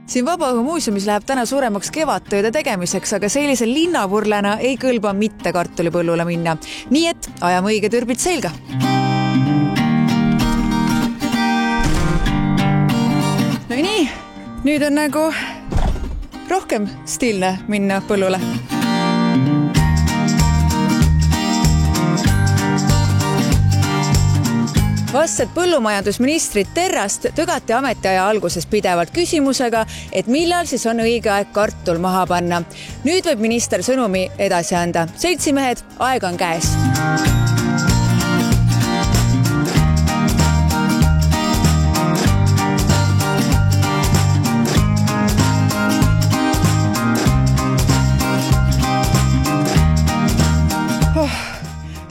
Siin Vabaõhumuuseumis läheb täna suuremaks kevadtööde tegemiseks, aga sellisel linnapurlena ei kõlba mitte kartulipõllule minna. Nii et ajame õige türbid selga. No nii, nüüd on nagu rohkem stiilne minna põllule. Vastset põllumajandusministrit Terrast tögati ametiaja alguses pidevalt küsimusega, et millal siis on õige aeg kartul maha panna. Nüüd võib minister sõnumi edasi anda. Seltsimehed, aeg on käes.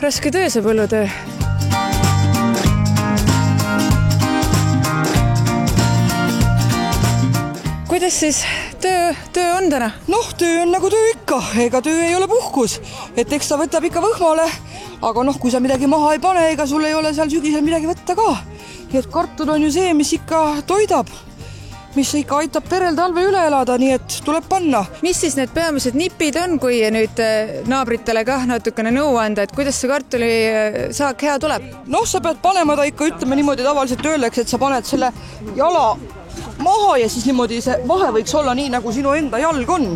Raske töö see põllutöö. Kuidas siis töö on täna? Töö on nagu töö ikka, ega töö ei ole puhkus, et eks ta võtab ikka võhmale, aga kui sa midagi maha ei pane, ega sul ei ole seal sügisel midagi võtta ka. Nii et kartul on ju see, mis ikka toidab, mis ikka aitab perel talve üle elada, nii et tuleb panna. Mis siis need peamised nipid on, kui nüüd naabritele ka natukene nõu anda, et kuidas see kartuli saak hea tuleb? Sa pead panema ta ikka, ütleme niimoodi tavaliselt öeldakse, et sa paned selle jala maha ja siis niimoodi see vahe võiks olla nii, nagu sinu enda jalg on.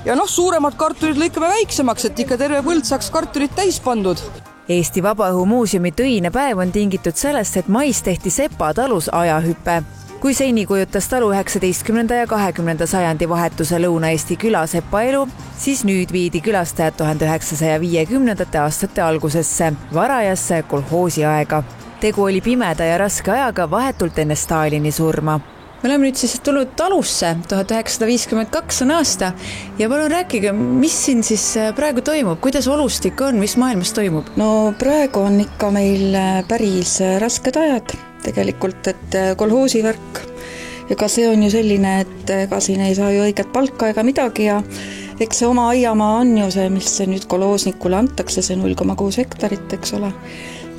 Ja suuremad kartulid lõikame väiksemaks, et ikka terve põld saaks kartulit täis pandud. Eesti Vabaõhumuuseumi töine päev on tingitud sellest, et mais tehti Sepa talus ajahüpe. Kui seni kujutas talu 19. ja 20. sajandi vahetuse Lõuna-Eesti küla Sepa elu, siis nüüd viidi külastajad 1950. aastate algusesse, varajasse kolhoosi aega. Tegu oli pimeda ja raske ajaga vahetult enne Stalini surma. Me oleme nüüd siis tulnud talusse, 1952 on aasta ja palun rääkige, mis siin siis praegu toimub, kuidas olustik on, mis maailmas toimub? Praegu on ikka meil päris rasked ajad tegelikult, et kolhoosivärk, ega see on ju selline, et ega siin ei saa ju õiget palka ega midagi ja eks see oma aiamaa on ju see, mis see nüüd kolhoosnikule antakse, see 0,6 hektarit, eks ole.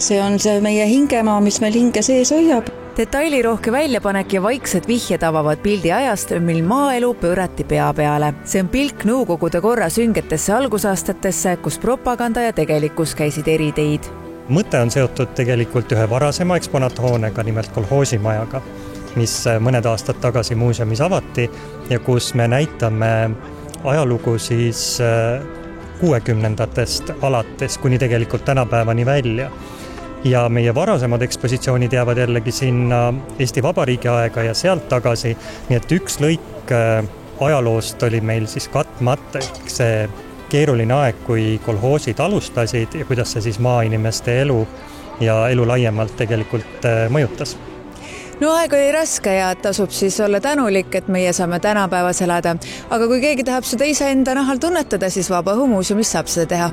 See on see meie hingemaa, mis meil hinge sees hoiab. Detailirohke väljapanek ja vaiksed vihjed avavad pildi ajast, mil maaelu pöörati pea peale. See on pilk Nõukogude korra süngetesse algusaastatesse, kus propaganda ja tegelikkus käisid eri teid. Mõte on seotud tegelikult ühe varasema eksponaathoonega, nimelt kolhoosimajaga, mis mõned aastad tagasi muuseumis avati ja kus me näitame ajalugu siis 60-ndatest alates kuni tegelikult tänapäevani välja. Ja meie varasemad ekspositsioonid jäävad jällegi sinna Eesti Vabariigi aega ja sealt tagasi, nii et üks lõik ajaloost oli meil siis katmata, see keeruline aeg, kui kolhoosid alustasid ja kuidas see siis maainimeste elu ja elu laiemalt tegelikult mõjutas. Aeg oli raske ja tasub siis olla tänulik, et meie saame tänapäevas elada, aga kui keegi tahab seda iseenda nahal tunnetada, siis Vabaõhumuuseumis saab seda teha.